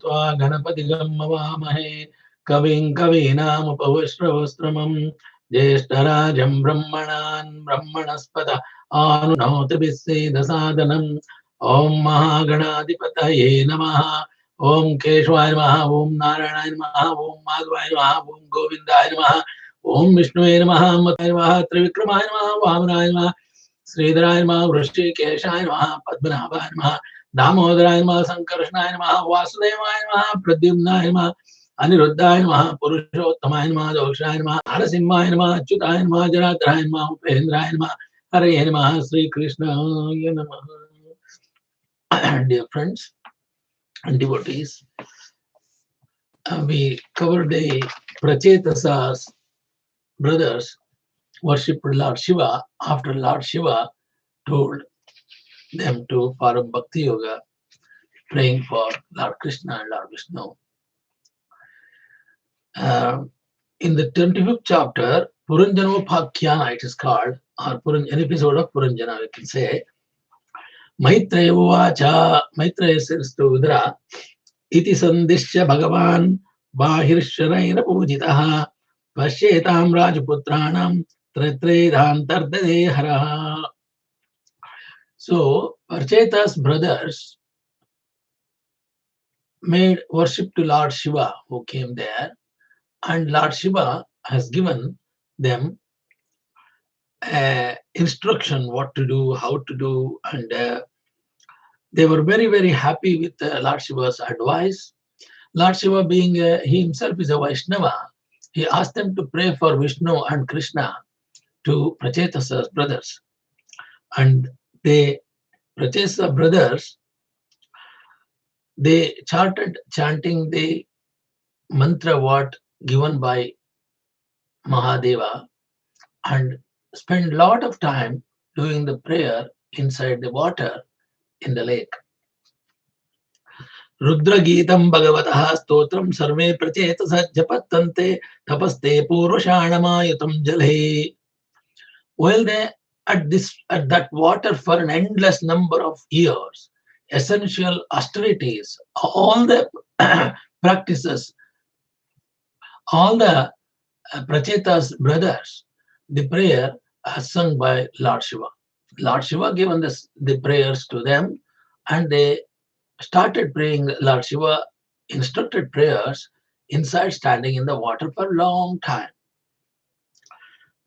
त्वा गणपतिगं मवामहे कविं कवीनामुपविश्रवस्त्रमं ज्येष्ठराजं ब्रह्मणस्पत आनुनोतिभिस्सेदसादनम् ॐ महागणाधिपतये नमः ॐ केशवाय नमः ॐ नारायणाय नमः ॐ माधवाय नमः ॐ गोविन्दाय नमः ॐ विष्णुवे नमः मताय नमः त्रिविक्रमाय नमः वामनाय नमः श्रीधराय नमः वृश्चिकेशाय नमः पद्मनाभाय नमः दामोदराय नमः संकर्षणाय नमः वासुदेवाय नमः प्रद्युम्नाय नमः अनिरुद्धाय नमः पुरुषोत्तमाय नमः दोषाय नमः नरसिंहाय नमः अच्युताय नमः जनार्दनाय नमः उपेन्द्राय नमः हरये नमः श्री कृष्णाय नमः. Dear friends and devotees, we covered the Prachethas brothers worshipped Lord Shiva after Lord Shiva told them to follow Bhakti Yoga, praying for Lord Krishna and Lord Vishnu. In the 25th chapter, Purunjana it is called, or an episode of Purunjana, we can say. Maitreya Uvacha, Maitreya says to Udra, Iti Sandishya Bhagavan Bahirsharaina Pujitaha Pashetam Rajaputranam Tretredhantardade Haraha. So, Prachethas brothers made worship to Lord Shiva who came there, and Lord Shiva has given them instruction what to do, how to do, and they were very, very happy with Lord Shiva's advice. Lord Shiva, being he himself is a Vaishnava, he asked them to pray for Vishnu and Krishna to Prachethas brothers. And the Prachethas brothers, they started chanting the mantra what given by Mahadeva and spend a lot of time doing the prayer inside the water in the lake. Rudra Geetam Bhagavataha Stotram Sarve Prachethasa Japatante Tapaste Purushanamayatam Jale. While they at that water for an endless number of years, essential austerities, all the practices, all the Prachethas brothers, the prayer as sung by Lord Shiva. Lord Shiva given the prayers to them, and they started praying. Lord Shiva instructed prayers inside, standing in the water for a long time.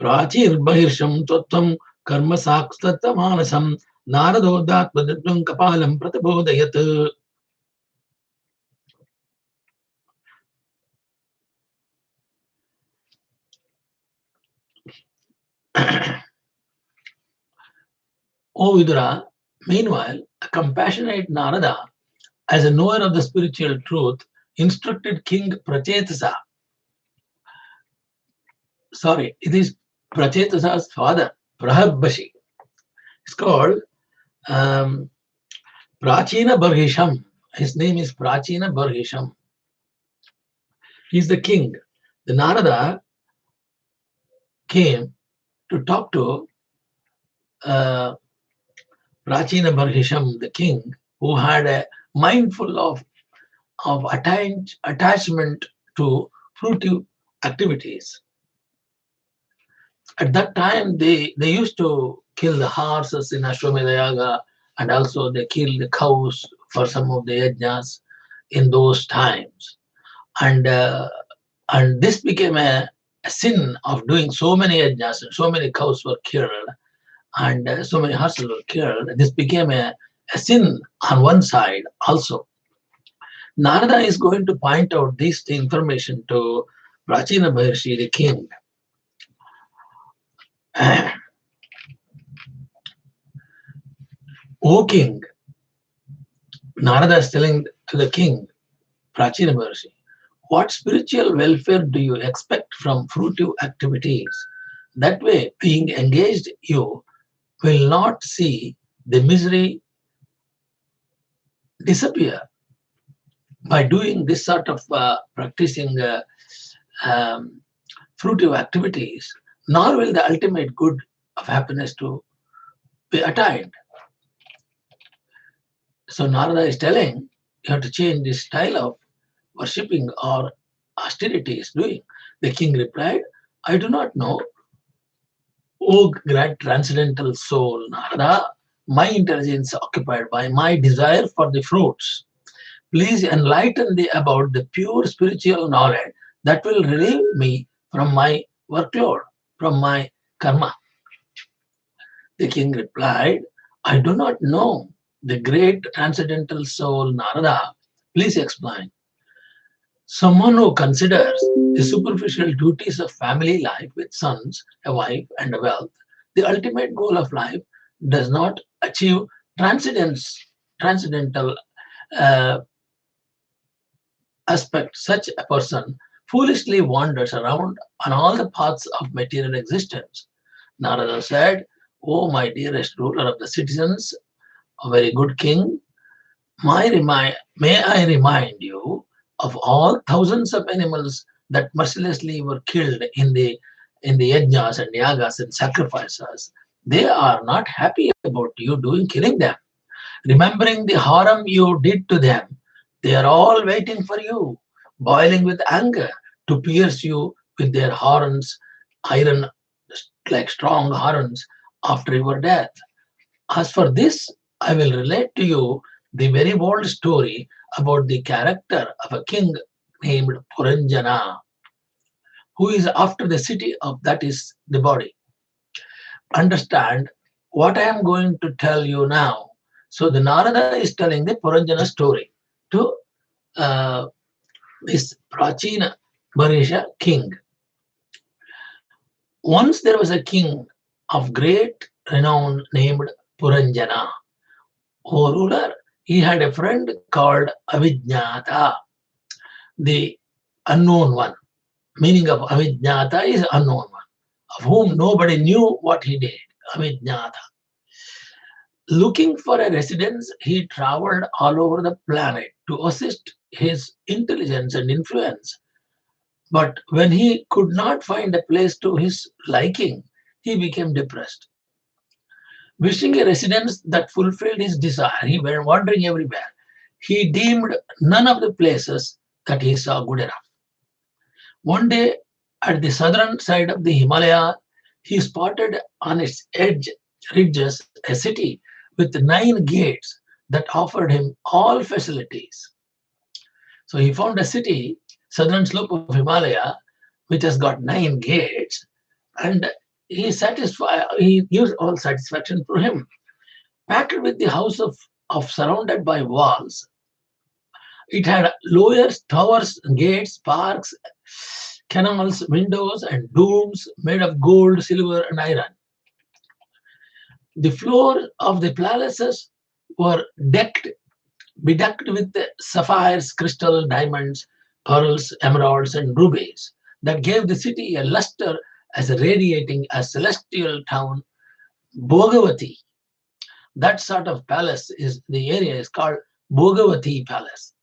Prachinabarhi Tattvam Karma Sakstamanasam Narada Padadvam Kapalam Pratabodayat. O Vidura, meanwhile, a compassionate Narada, as a knower of the spiritual truth, instructed King Prachethasa. Sorry, it is Prachethas's father, Prahabbashi. It's called Prachinabarhi. His name is Prachinabarhi. He's the king. The Narada came to talk to Prachinabarhi, the king, who had a mind full of attachment to fruitive activities. At that time, they used to kill the horses in Ashwamedha Yaga, and also they killed the cows for some of the yajnas in those times. And this became a sin of doing so many yajnas, and so many cows were killed, and so many horses were killed. This became a sin on one side also. Narada is going to point out this information to Prachinabarhi, the king. O king, Narada is telling to the king, Prachinabarhi, what spiritual welfare do you expect from fruitive activities? That way, being engaged, you will not see the misery disappear by doing this sort of practicing fruitive activities, nor will the ultimate good of happiness to be attained. So Narada is telling, you have to change the style of worshipping or austerity is doing. The king replied, I do not know, O great transcendental soul, Narada, my intelligence occupied by my desire for the fruits. Please enlighten thee about the pure spiritual knowledge that will relieve me from my workload, from my karma. The king replied, I do not know the great transcendental soul, Narada. Please explain. Someone who considers the superficial duties of family life with sons, a wife, and a wealth, the ultimate goal of life, does not achieve transcendental uh, aspect. Such a person foolishly wanders around on all the paths of material existence. Narada said, O my dearest ruler of the citizens, a very good king, may I remind you of all thousands of animals that mercilessly were killed in the yajnas and yagas and sacrifices. They are not happy about you killing them. Remembering the harm you did to them, they are all waiting for you, boiling with anger to pierce you with their horns, iron like strong horns after your death. As for this, I will relate to you the very bold story about the character of a king named Puranjana, who is after the city of that is the body. Understand what I am going to tell you now. So the Narada is telling the Puranjana story to uh, this Prachinabarhi king. Once there was a king of great renown named Puranjana. O ruler, he had a friend called Avijnata, the unknown one. Meaning of Avijnata is unknown one, of whom nobody knew what he did. Avijnata. Looking for a residence, he traveled all over the planet to assist his intelligence and influence. But when he could not find a place to his liking, he became depressed. Wishing a residence that fulfilled his desire, he went wandering everywhere. He deemed none of the places that he saw good enough. One day, at the southern side of the Himalaya, he spotted on its ridges a city with 9 gates that offered him all facilities. So he found a city, southern slope of Himalaya, which has got 9 gates, and he gives all satisfaction to him. Packed with the house of surrounded by walls, it had lawyers, towers, gates, parks, canals, windows, and domes made of gold, silver, and iron. The floor of the palaces were bedecked with sapphires, crystal, diamonds, pearls, emeralds, and rubies that gave the city a luster as radiating a celestial town, Bhagavati. That sort of palace is the area is called Bhagavati Palace.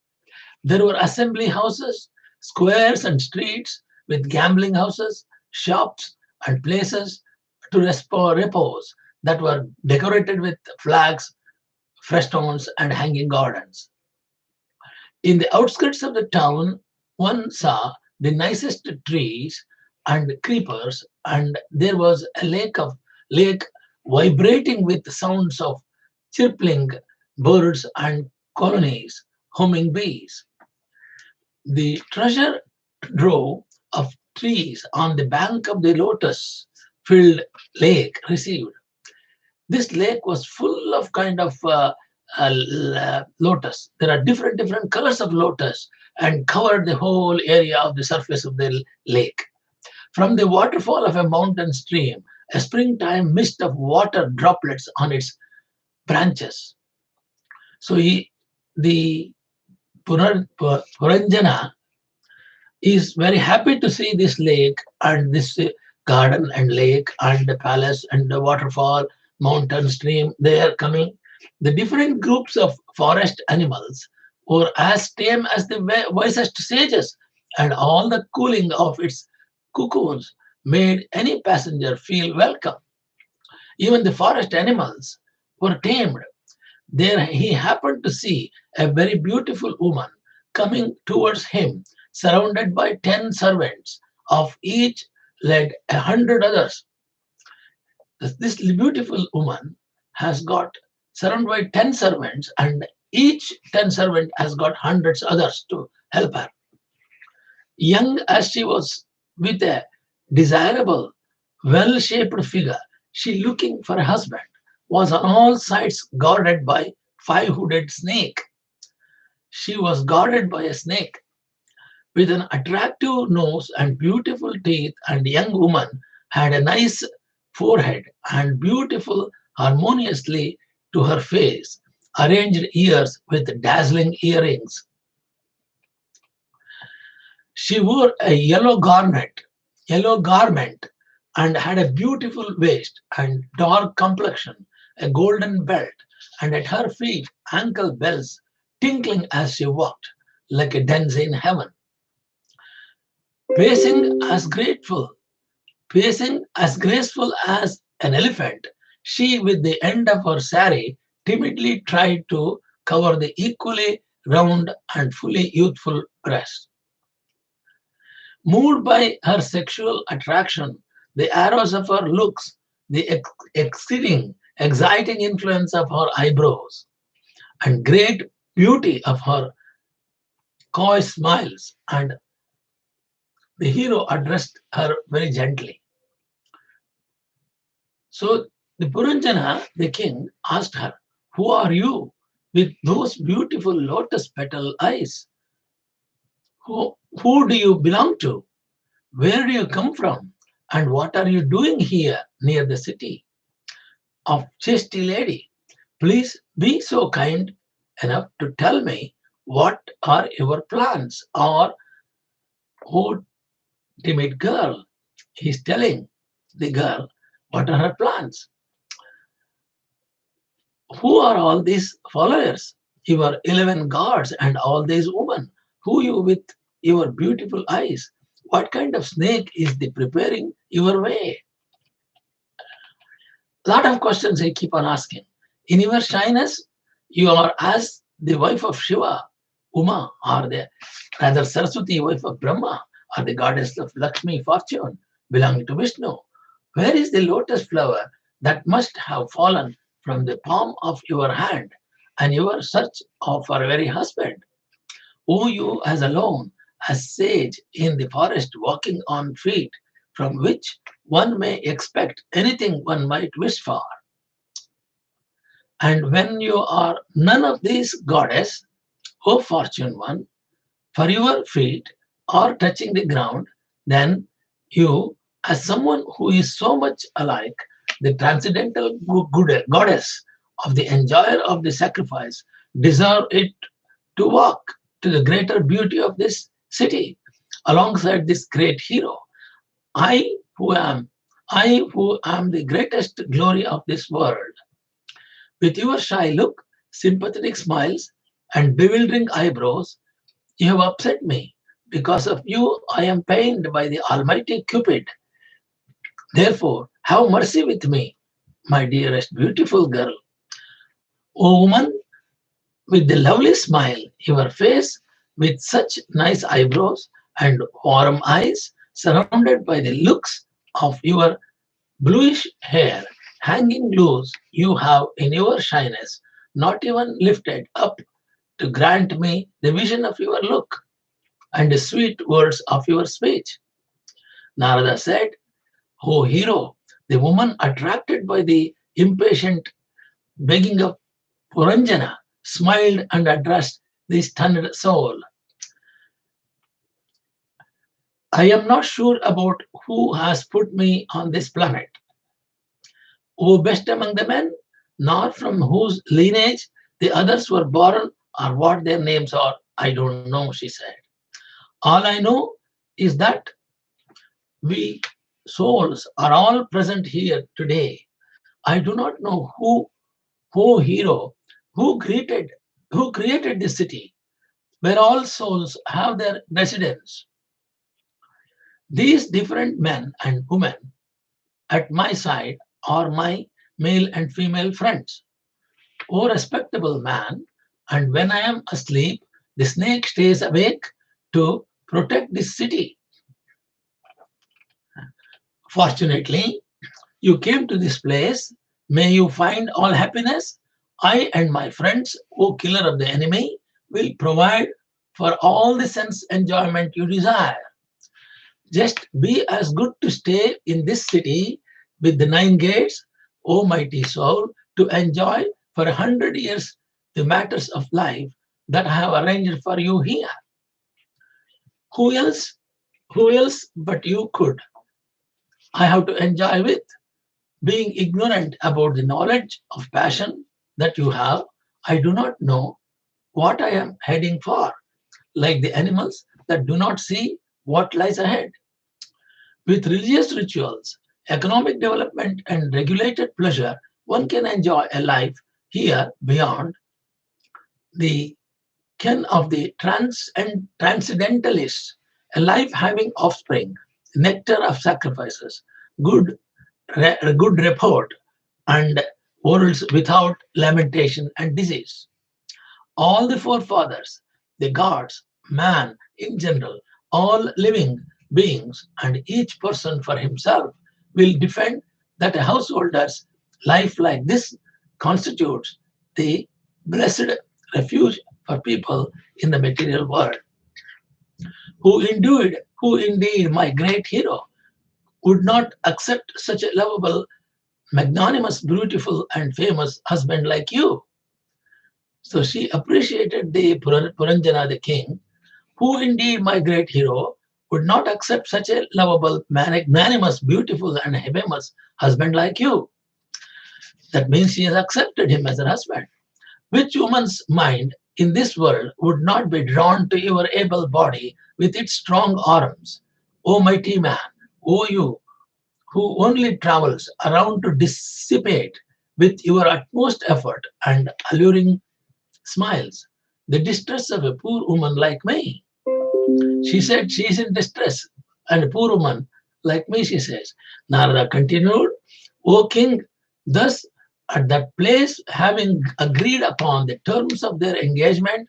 There were assembly houses, squares and streets with gambling houses, shops, and places to repose that were decorated with flags, frescoes, and hanging gardens. In the outskirts of the town, one saw the nicest trees and creepers, and there was a lake vibrating with sounds of chirping birds and colonies, humming bees. The treasure trove of trees on the bank of the lotus filled lake received. This lake was full of kind of lotus. There are different colors of lotus and covered the whole area of the surface of the lake. From the waterfall of a mountain stream, a springtime mist of water droplets on its branches. So the Puranjana is very happy to see this lake and this garden and lake and the palace and the waterfall, mountain stream. They are coming. The different groups of forest animals were as tame as the wisest sages, and all the cooling of its cocoons made any passenger feel welcome. Even the forest animals were tamed. There he happened to see a very beautiful woman coming towards him, surrounded by 10 servants, of each led 100 others. This beautiful woman has got surrounded by 10 servants, and each 10 servant has got hundreds others to help her. Young as she was, with a desirable, well shaped figure, she looking for a husband, was on all sides guarded by five-hooded snake. She was guarded by a snake with an attractive nose and beautiful teeth, and young woman had a nice forehead and beautiful harmoniously to her face, arranged ears with dazzling earrings. She wore a yellow garment, and had a beautiful waist and dark complexion, a golden belt, and at her feet ankle bells tinkling as she walked, like a dancer in heaven. Pacing as grateful, pacing as graceful as an elephant, she with the end of her sari timidly tried to cover the equally round and fully youthful breast. Moved by her sexual attraction, the arrows of her looks, the exceeding, exciting influence of her eyebrows, and great beauty of her coy smiles, and the hero addressed her very gently. So the Purunjana, the king, asked her, "Who are you with those beautiful lotus petal eyes? Who do you belong to? Where do you come from? And what are you doing here near the city of Chesty Lady? Please be so kind enough to tell me what are your plans." Or, "Oh, timid girl," he's telling the girl, "what are her plans? Who are all these followers? Your 11 gods and all these women? Who you with your beautiful eyes? What kind of snake is the preparing your way?" Lot of questions I keep on asking. In your shyness, you are as the wife of Shiva, Uma, or the rather Saraswati, wife of Brahma, or the goddess of Lakshmi, fortune, belonging to Vishnu. Where is the lotus flower that must have fallen from the palm of your hand, and your search of our very husband? O you as alone, as sage in the forest walking on feet, from which one may expect anything one might wish for. And when you are none of these, goddess, O fortune one, for your feet are touching the ground, then you, as someone who is so much alike the transcendental goddess of the enjoyer of the sacrifice, deserve it to walk to the greater beauty of this city alongside this great hero. I who am, I who am the greatest glory of this world. With your shy look, sympathetic smiles, and bewildering eyebrows, you have upset me. Because of you, I am pained by the Almighty Cupid. Therefore, have mercy with me, my dearest beautiful girl. O woman, with the lovely smile, your face with such nice eyebrows and warm eyes, surrounded by the looks of your bluish hair hanging loose, you have in your shyness not even lifted up to grant me the vision of your look and the sweet words of your speech. Narada said, "O hero, the woman attracted by the impatient begging of Puranjana smiled and addressed the stunned soul. I am not sure about who has put me on this planet, O best among the men, nor from whose lineage the others were born, or what their names are. I don't know," she said. "All I know is that we souls are all present here today. I do not know who hero, who created, who created this city, where all souls have their residence. These different men and women at my side are my male and female friends. O respectable man, and when I am asleep, the snake stays awake to protect this city. Fortunately, you came to this place. May you find all happiness. I and my friends, O killer of the enemy, will provide for all the sense enjoyment you desire. Just be as good to stay in this city with the 9 gates, O mighty soul, to enjoy for 100 years the matters of life that I have arranged for you here. Who else? Who else but you could I have to enjoy with? Being ignorant about the knowledge of passion that you have, I do not know what I am heading for, like the animals that do not see what lies ahead. With religious rituals, economic development, and regulated pleasure, one can enjoy a life here beyond the ken of the transcendentalists, a life having offspring, nectar of sacrifices, good, good report, and worlds without lamentation and disease. All the forefathers, the gods, man in general, all living beings, and each person for himself will defend that a householder's life like this constitutes the blessed refuge for people in the material world. Who indeed, my great hero, would not accept such a lovable, magnanimous, beautiful, and famous husband like you? So she appreciated the Puranjana, the king, who indeed, my great hero, would not accept such a lovable, magnanimous, beautiful, and famous husband like you. That means she has accepted him as her husband. Which woman's mind in this world would not be drawn to your able body with its strong arms? O mighty man, O you who only travels around to dissipate with your utmost effort and alluring smiles the distress of a poor woman like me. She said she is in distress, and a poor woman like me, she says. Narada continued, O king, thus at that place, having agreed upon the terms of their engagement,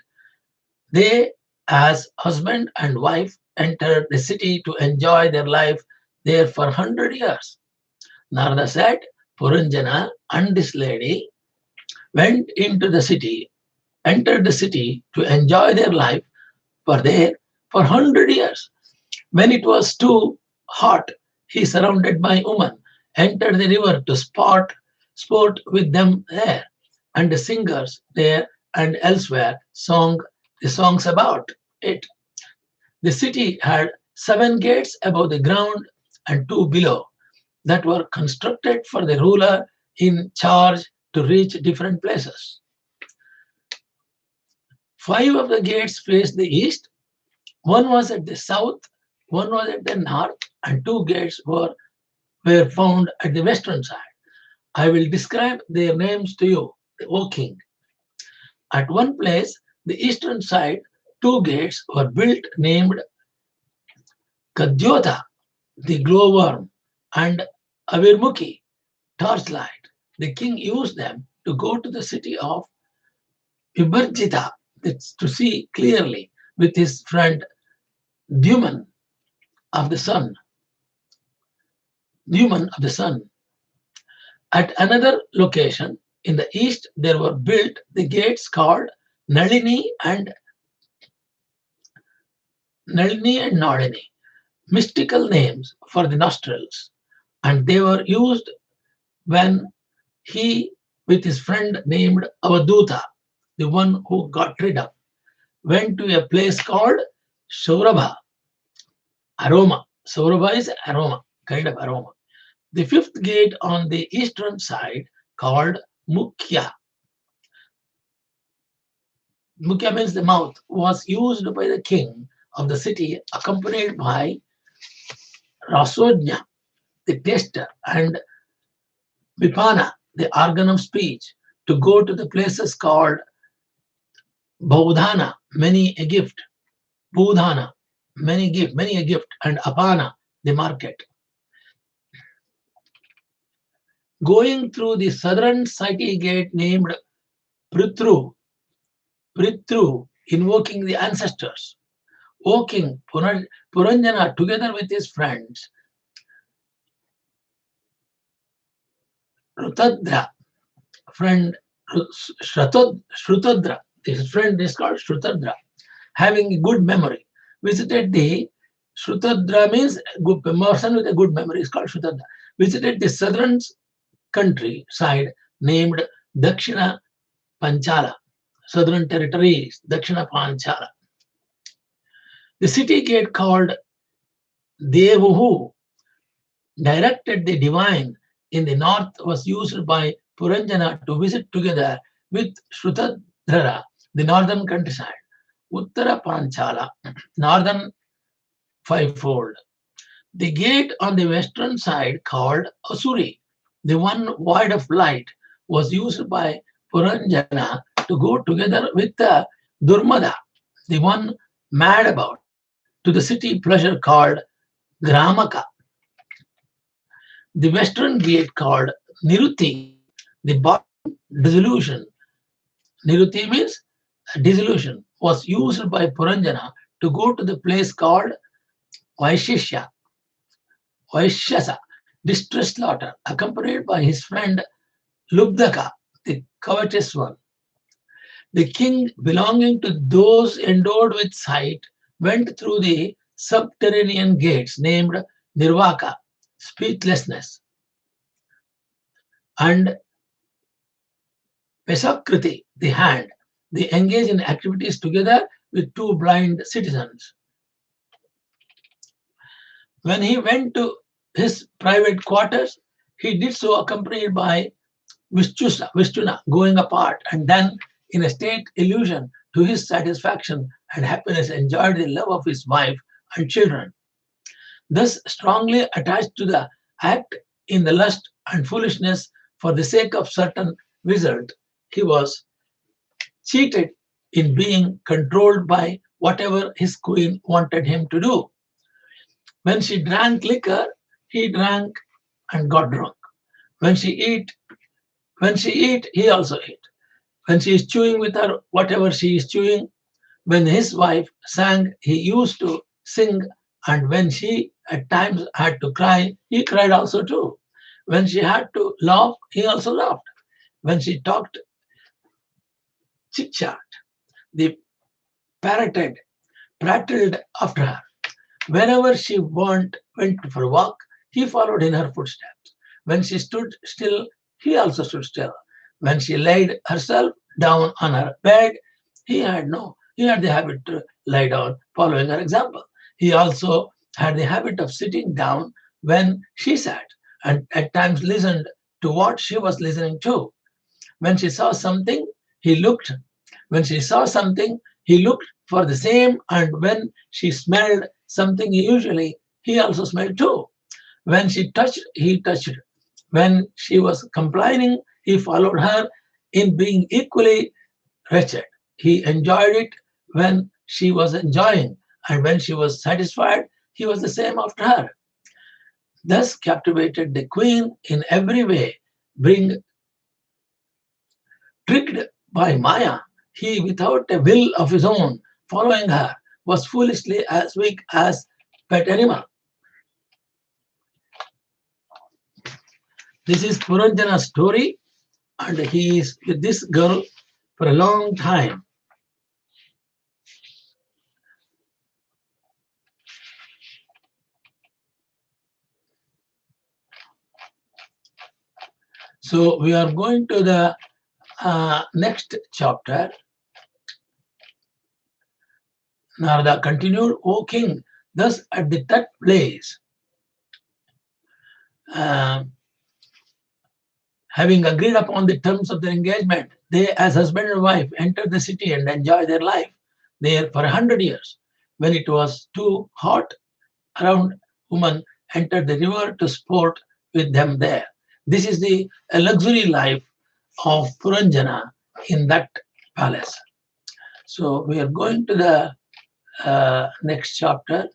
they, as husband and wife, entered the city to enjoy their life there for 100 years. Narada said, Purunjana and this lady went into the city, entered the city to enjoy their life for there for 100 years. When it was too hot, he surrounded my woman, entered the river to sport with them there, and the singers there and elsewhere sang the songs about it. The city had 7 gates above the ground and 2 below that were constructed for the ruler in charge to reach different places. 5 of the gates faced the east, one was at the south, one was at the north, and 2 gates were found at the western side. I will describe their names to you, O king. At one place, the eastern side, 2 gates were built named Kadyota, the glowworm, and Avirmukhi, torchlight. The king used them to go to the city of Vibharjita, that's to see clearly, with his friend Duman of the sun. Duman of the sun. At another location in the east, there were built the gates called Nalini and Nalini, mystical names for the nostrils, and they were used when he, with his friend named Avaduta, the one who got rid of, went to a place called Saurabha, aroma. Saurabha is aroma, kind of aroma. The fifth gate on the eastern side, called Mukhya, Mukhya means the mouth, was used by the king of the city, accompanied by Rasojna, the taster, and Vipana, the organ of speech, to go to the places called Baudhana, many a gift, Budhana, many a gift, and Apana, the market. Going through the southern city gate named Pritru, Pritru, invoking the ancestors. O king, Purunjana, together with his friends, Rutadra, friend Shrutadra, his friend is called Shrutadra, having a good memory, visited the Shrutadra means good person with a good memory is called Shrutadra, visited the southern countryside named Dakshina Panchala, southern territories, Dakshina Panchala. The city gate called Devuhu, directed the divine in the north, was used by Puranjana to visit together with Shrutadhara, the northern countryside. Uttara Panchala, northern fivefold. The gate on the western side, called Asuri, the one void of light, was used by Puranjana to go together with the Durmada, the one mad about, to the city pleasure called Gramaka. The western gate called Niruti, the bottom dissolution. Niruti means dissolution, was used by Puranjana to go to the place called Vaishishya, Vaishyasa, distress slaughter, accompanied by his friend Lubdaka, the covetous one. The king, belonging to those endowed with sight, went through the subterranean gates named Nirvaka, speechlessness, and Pesakriti, the hand. They engage in activities together with two blind citizens. When he went to his private quarters, he did so accompanied by Vishtuna, going apart, and then, in a state illusion to his satisfaction and happiness, enjoyed the love of his wife and children. Thus, strongly attached to the act in the lust and foolishness for the sake of certain result, he was cheated in being controlled by whatever his queen wanted him to do. When she drank liquor, he drank and got drunk. When she eat, he also ate. When she is chewing with her, whatever she is chewing, when his wife sang, he used to sing, and when she at times had to cry, he cried also too. When she had to laugh, he also laughed. When she talked chit chat, the parroted prattled after her. Whenever she went for a walk, he followed in her footsteps. When she stood still, he also stood still. When she laid herself down on her bed, he had the habit to lie down, following her example. He also had the habit of sitting down when she sat, and at times listened to what she was listening to. When she saw something, he looked. When she saw something, he looked for the same, and when she smelled something, usually he also smelled too. When she touched, he touched. When she was complaining, he followed her in being equally wretched. He enjoyed it when she was enjoying, and when she was satisfied, he was the same after her. Thus captivated the queen in every way, being tricked by Maya, he, without a will of his own, following her, was foolishly as weak as pet animal. This is Puranjana's story, and he is with this girl for a long time. So we are going to the next chapter. Narada continued, O king, thus at the third place, uh, having agreed upon the terms of their engagement, they, as husband and wife, entered the city and enjoyed their life there for 100 years. When it was too hot around, women entered the river to sport with them there. This is the luxury life of Puranjana in that palace. So we are going to the next chapter.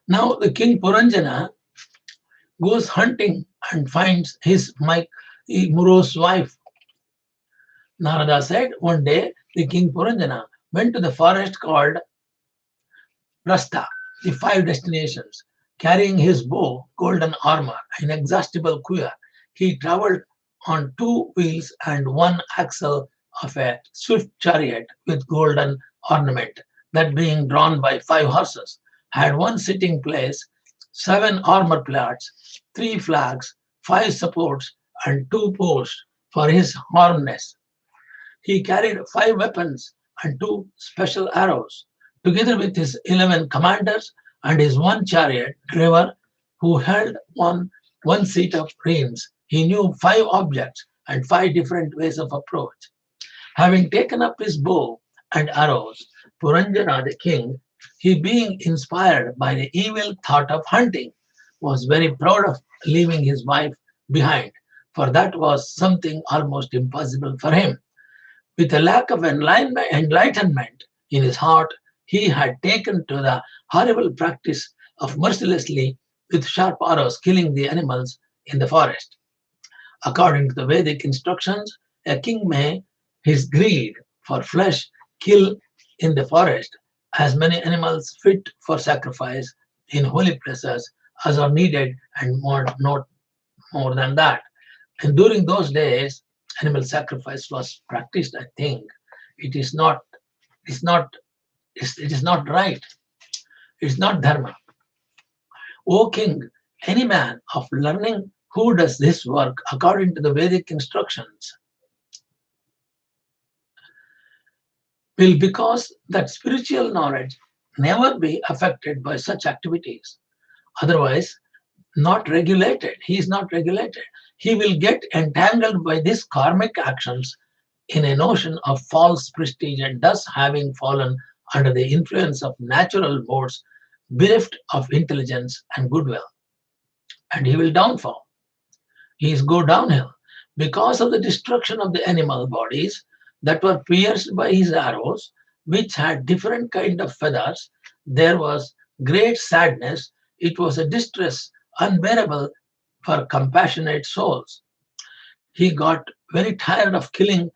Now the king Puranjana goes hunting and finds his morose wife. Narada said one day the king Purunjana went to the forest called Rasta, the five destinations, carrying his bow, golden armor, and inexhaustible quiver. He traveled on two wheels and one axle of a swift chariot with golden ornament, that being drawn by five horses, had one sitting place, seven armor plates, three flags, five supports, and two posts for his harness. He carried five weapons and two special arrows, together with his 11 commanders and his one chariot driver who held one seat of reins. He knew five objects and five different ways of approach. Having taken up his bow and arrows, Puranjana the king, he being inspired by the evil thought of hunting, was very proud of leaving his wife behind, for that was something almost impossible for him. With a lack of enlightenment in his heart, he had taken to the horrible practice of mercilessly, with sharp arrows, killing the animals in the forest. According to the Vedic instructions, a king may, his greed for flesh, kill in the forest as many animals fit for sacrifice in holy places as are needed, and not more than that. And during those days, animal sacrifice was practiced. I think it is not. It's not. It is not right. It's not dharma. O king, any man of learning who does this work according to the Vedic instructions will, because that spiritual knowledge, never be affected by such activities. Otherwise, not regulated. He is not regulated. He will get entangled by these karmic actions in a notion of false prestige, and thus, having fallen under the influence of natural modes, bereft of intelligence and goodwill, and he will downfall. He is go downhill because of the destruction of the animal bodies that were pierced by his arrows, which had different kind of feathers. There was great sadness. It was a distress unbearable for compassionate souls. He got very tired of killing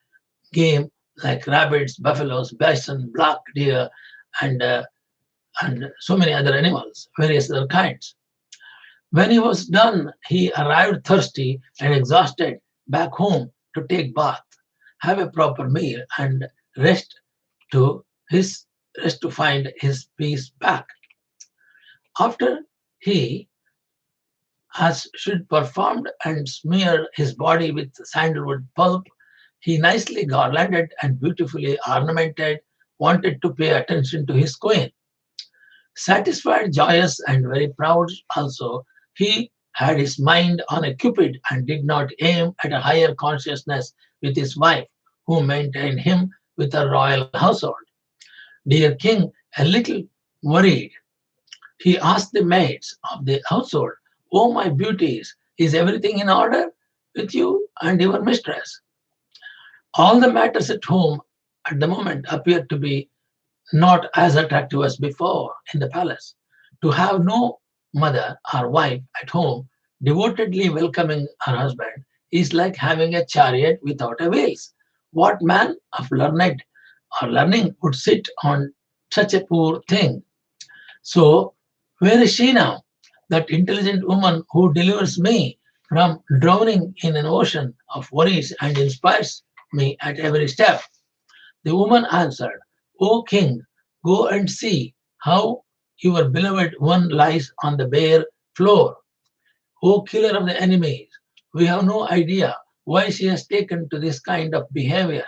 game like rabbits, buffaloes, bison, black deer, and and so many other animals, various other kinds. When he was done, he arrived thirsty and exhausted back home to take bath, have a proper meal, and rest to his rest to find his peace back. After he as should performed and smeared his body with sandalwood pulp, he nicely garlanded and beautifully ornamented, wanted to pay attention to his queen. Satisfied, joyous, and very proud also, he had his mind on a cupid and did not aim at a higher consciousness with his wife, who maintained him with a royal household. Dear king, a little worried, he asked the maids of the household, "Oh, my beauties, is everything in order with you and your mistress?" All the matters at home at the moment appeared to be not as attractive as before in the palace. To have no mother or wife at home devotedly welcoming her husband is like having a chariot without a wheels. What man of learning would sit on such a poor thing? So, where is she now? That intelligent woman who delivers me from drowning in an ocean of worries and inspires me at every step. The woman answered, "O king, go and see how your beloved one lies on the bare floor. O killer of the enemies, we have no idea why she has taken to this kind of behavior."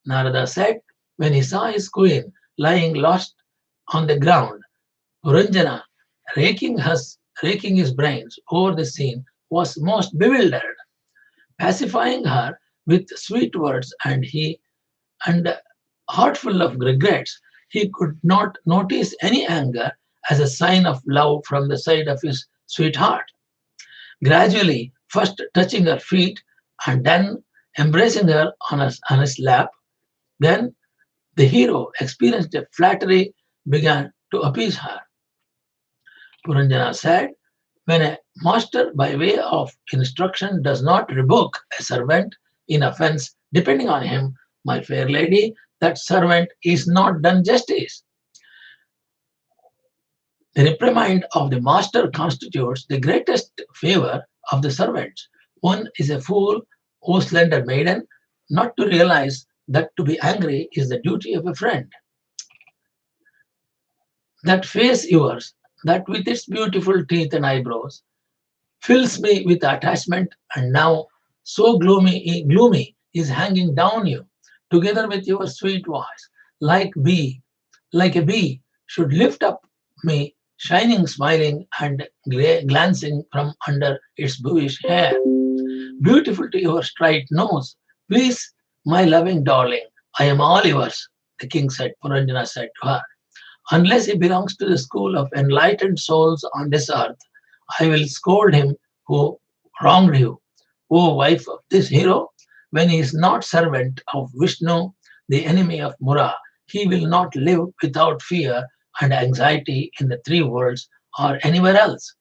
Narada said, when he saw his queen lying lost on the ground, Purunjana, raking his brains over the scene, was most bewildered, pacifying her with sweet words, and heart full of regrets. He could not notice any anger as a sign of love from the side of his sweetheart. Gradually, first touching her feet and then embracing her on his lap, then the hero experienced a flattery began to appease her. Purunjana said, when a Master, by way of instruction, does not rebuke a servant in offense, depending on him. My fair lady, that servant is not done justice. The reprimand of the master constitutes the greatest favor of the servants. One is a fool, O slender maiden, not to realize that to be angry is the duty of a friend. That face yours, that with its beautiful teeth and eyebrows, fills me with attachment, and now so gloomy is hanging down you, together with your sweet voice, like a bee, should lift up me, shining, smiling, and glancing from under its bluish hair. Beautiful to your straight nose. Please, my loving darling, I am all yours, the king said, Puranjana said to her. Unless he belongs to the school of enlightened souls on this earth, I will scold him who wronged you. O wife of this hero, when he is not servant of Vishnu, the enemy of Mura, he will not live without fear and anxiety in the three worlds or anywhere else.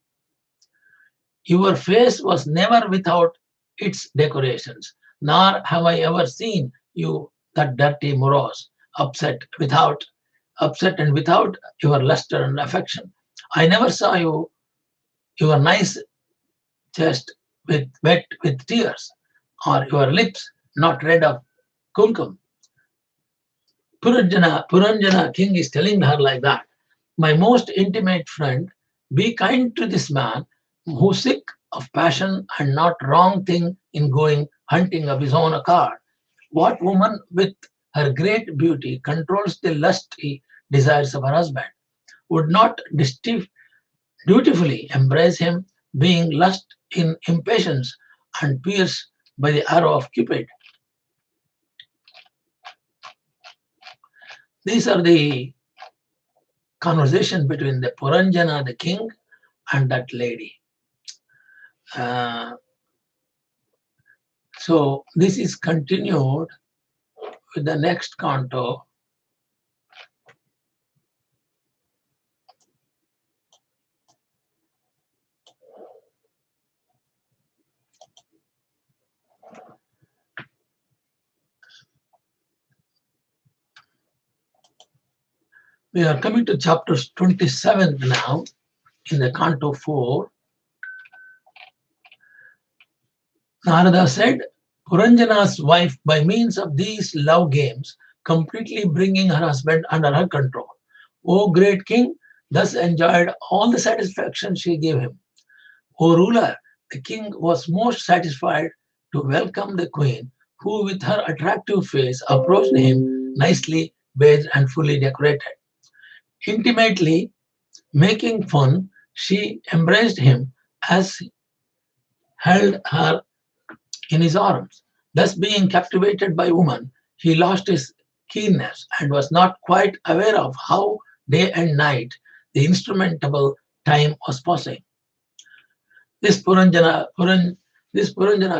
Your face was never without its decorations, nor have I ever seen you that dirty morose, upset and without your luster and affection. I never saw your nice chest wet with tears, or your lips not red of kumkum. Purunjana king is telling her like that. My most intimate friend, be kind to this man who sick of passion and not wrong thing in going hunting of his own accord. What woman with her great beauty controls the lusty desires of her husband would not dutifully embrace him, being lust in impatience and pierced by the arrow of Cupid. These are the conversation between the Puranjana, the king, and that lady. Uh, so this is continued with the next canto. We are coming to chapters 27 now in the canto 4. Narada said, Puranjana's wife, by means of these love games, completely bringing her husband under her control. O great king, thus enjoyed all the satisfaction she gave him. O ruler, the king was most satisfied to welcome the queen, who with her attractive face approached him, nicely bathed and fully decorated. Intimately making fun, she embraced him as he held her in his arms. Thus, being captivated by woman, he lost his keenness and was not quite aware of how day and night the instrumentable time was passing. This Puranjana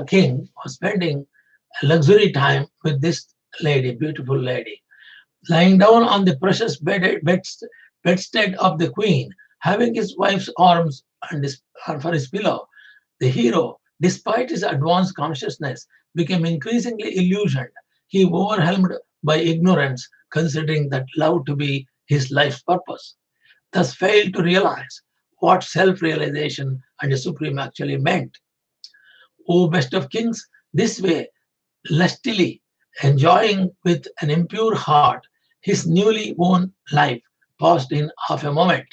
king was spending a luxury time with this lady, beautiful lady. Lying down on the precious bedstead of the queen, having his wife's arms for his pillow, the hero, despite his advanced consciousness, became increasingly illusioned. He overwhelmed by ignorance, considering that love to be his life's purpose, thus failed to realize what self-realization and the supreme actually meant. O best of kings, this way, lustily enjoying with an impure heart his newly won life, passed in half a moment.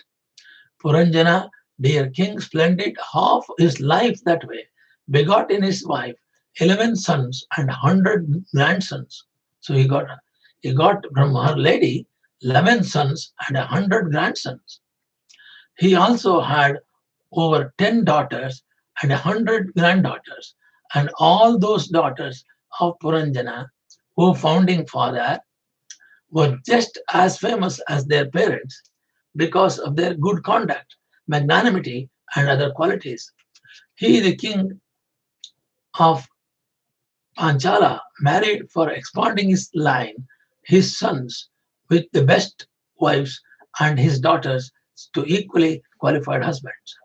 Puranjana, dear king, splendid half his life that way, begot in his wife 11 sons and 100 grandsons. So he got from her lady 11 sons and 100 grandsons. He also had over 10 daughters and 100 granddaughters, and all those daughters of Puranjana, who founding father, were just as famous as their parents because of their good conduct, magnanimity, and other qualities. He, the king of Panchala, married for expanding his line his sons with the best wives and his daughters to equally qualified husbands.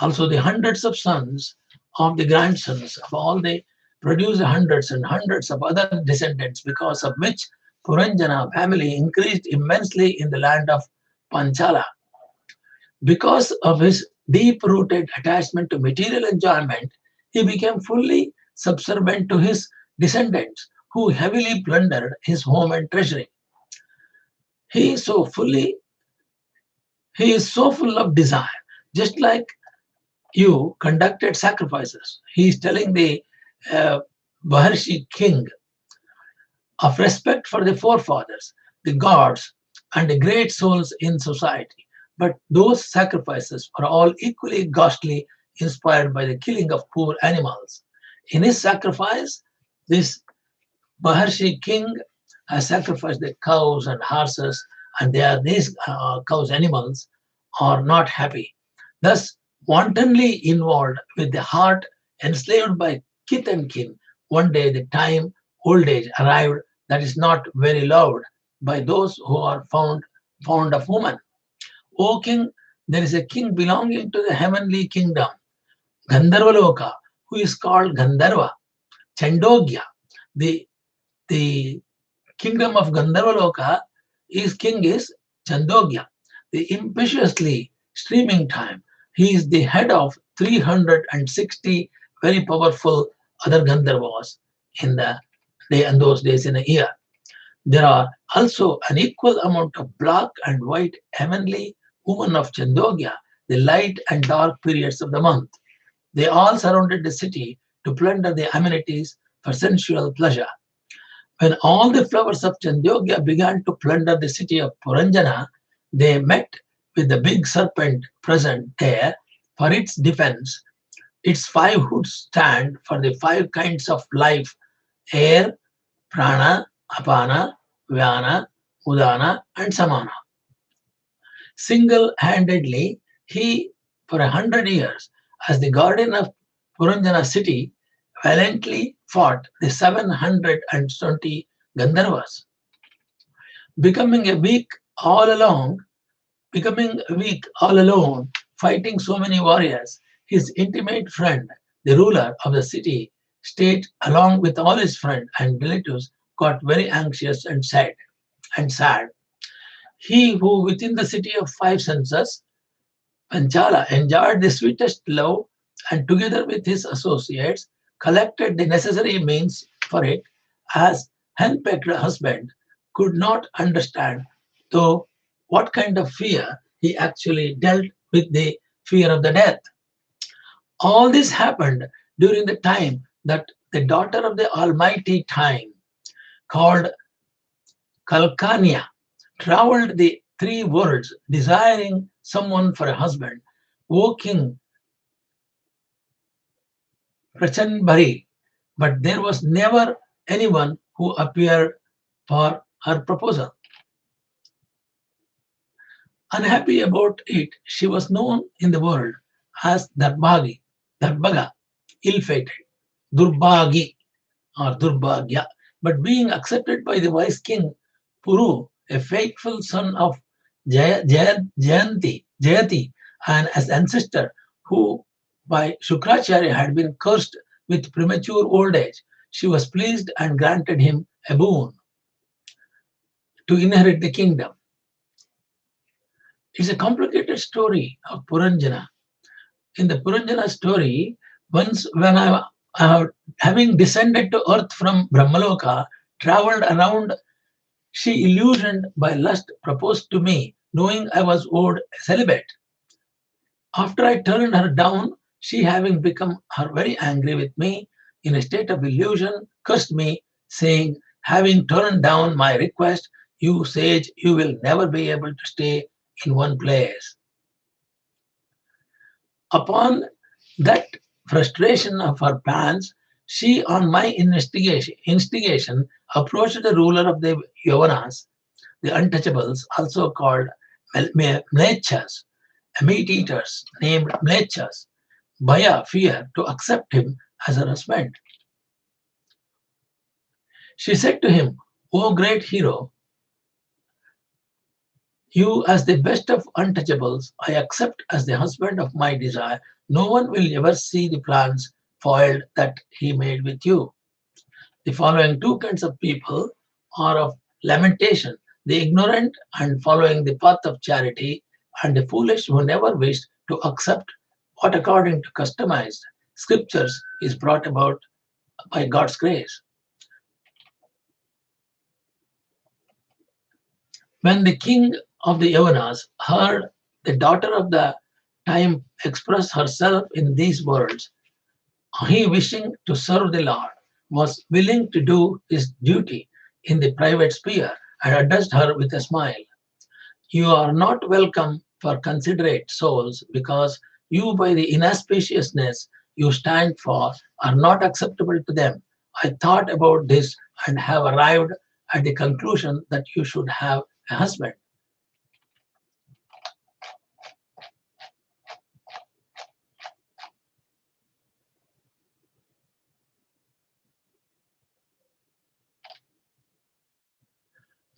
Also, the hundreds of sons of the grandsons of all they produced hundreds and hundreds of other descendants, because of which Puranjana family increased immensely in the land of Panchala. Because of his deep-rooted attachment to material enjoyment, he became fully subservient to his descendants, who heavily plundered his home and treasury. He is so fully he is so full of desire, just like you conducted sacrifices. He is telling the uh, Maharshi king of respect for the forefathers, the gods, and the great souls in society. But those sacrifices are all equally ghastly, inspired by the killing of poor animals. In his sacrifice, this Maharshi king has sacrificed the cows and horses, and these cows animals are not happy. Thus, wantonly involved with the heart enslaved by kith and kin, one day the time old age arrived that is not very loved by those who are fond of woman. O king, there is a king belonging to the heavenly kingdom, Gandharvaloka, who is called Gandharva, Chandogya. The the kingdom of Gandharvaloka, his king is Chandogya, the impetuously streaming time. He is the head of 360 very powerful other Gandharvas in those days in a year. There are also an equal amount of black and white heavenly women of Chandogya, the light and dark periods of the month. They all surrounded the city to plunder the amenities for sensual pleasure. When all the flowers of Chandogya began to plunder the city of Puranjana, they met with the big serpent present there for its defense. Its five hoods stand for the five kinds of life: air, prana, apana, vyana, udana, and samana. Single handedly, he, for 100 years, as the guardian of Purunjana city, valiantly fought the 720 Gandharvas. Becoming a weak all along, Becoming weak all alone, fighting so many warriors, his intimate friend, the ruler of the city, state, along with all his friends and relatives, got very anxious and sad. He who within the city of five senses, Panchala, enjoyed the sweetest love, and together with his associates collected the necessary means for it, as henpecked husband could not understand, though, what kind of fear he actually dealt with the fear of the death. All this happened during the time that the daughter of the Almighty Time, called Kalkania, traveled the three worlds desiring someone for a husband. O king Prachinbari, but there was never anyone who appeared for her proposal. Unhappy about it, she was known in the world as Darbaga, ill-fated, Durbagi or Durbagya. But being accepted by the wise king Puru, a faithful son of Jayati, and as ancestor who by Shukracharya had been cursed with premature old age, she was pleased and granted him a boon to inherit the kingdom. It's a complicated story of Puranjana. In the Purunjana story, once when having descended to earth from Brahmaloka, traveled around, she illusioned by lust proposed to me, knowing I was owed celibate. After I turned her down, she having become her very angry with me, in a state of illusion, cursed me, saying, having turned down my request, you sage, you will never be able to stay in one place. Upon that frustration of her plans, she, on my instigation, approached the ruler of the Yavanas, the untouchables, also called Mlechas, meat eaters, named Mlechas, Bhaya, fear, to accept him as her husband. She said to him, O great hero, You as the best of untouchables, I accept as the husband of my desire. No one will ever see the plans foiled that he made with you. The following two kinds of people are of lamentation: the ignorant and following the path of charity, and the foolish who never wished to accept what, according to customized scriptures, is brought about by God's grace. When the king of the Yavanas heard the daughter of the time express herself in these words, he, wishing to serve the Lord, was willing to do his duty in the private sphere and addressed her with a smile. You are not welcome for considerate souls, because you, by the inauspiciousness you stand for, are not acceptable to them. I thought about this and have arrived at the conclusion that you should have a husband.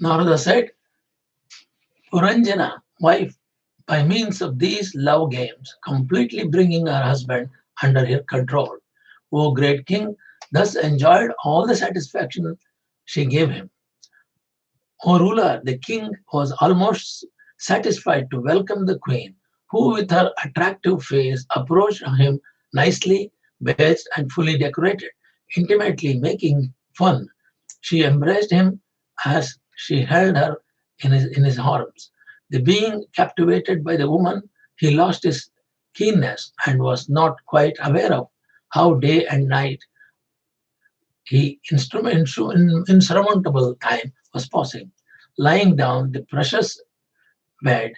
Narada said, Puranjana, wife, by means of these love games, completely bringing her husband under her control. O great king, thus enjoyed all the satisfaction she gave him. O ruler, the king was almost satisfied to welcome the queen, who with her attractive face approached him nicely bathed and fully decorated, intimately making fun. She embraced him as she held her in his arms. The being captivated by the woman, he lost his keenness and was not quite aware of how day and night insurmountable time was passing. Lying down the precious bed,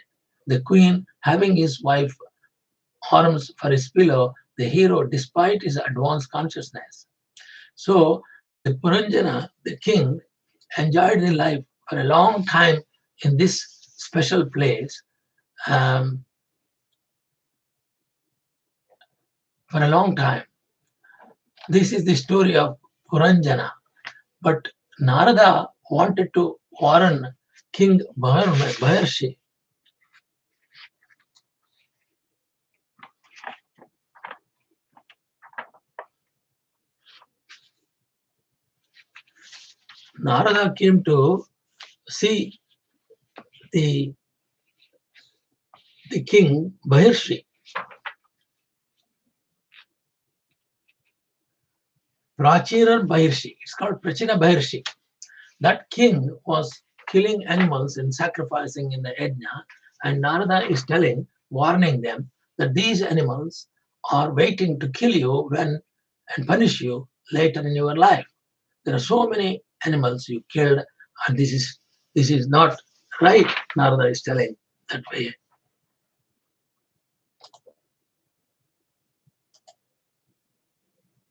the queen having his wife arms for his pillow, the hero, despite his advanced consciousness. So the Purunjana, the king, enjoyed the life for a long time in this special place, um, for a long time. This is the story of Puranjana. But Narada wanted to warn King Maharshi. Narada came to see the, the king Maharshi. Prachinabarhi. It's called Prachinabarhi. That king was killing animals and sacrificing in the yajna, and Narada is warning them that these animals are waiting to kill you when and punish you later in your life. There are so many animals you killed, and this is not right. Narada is telling that way.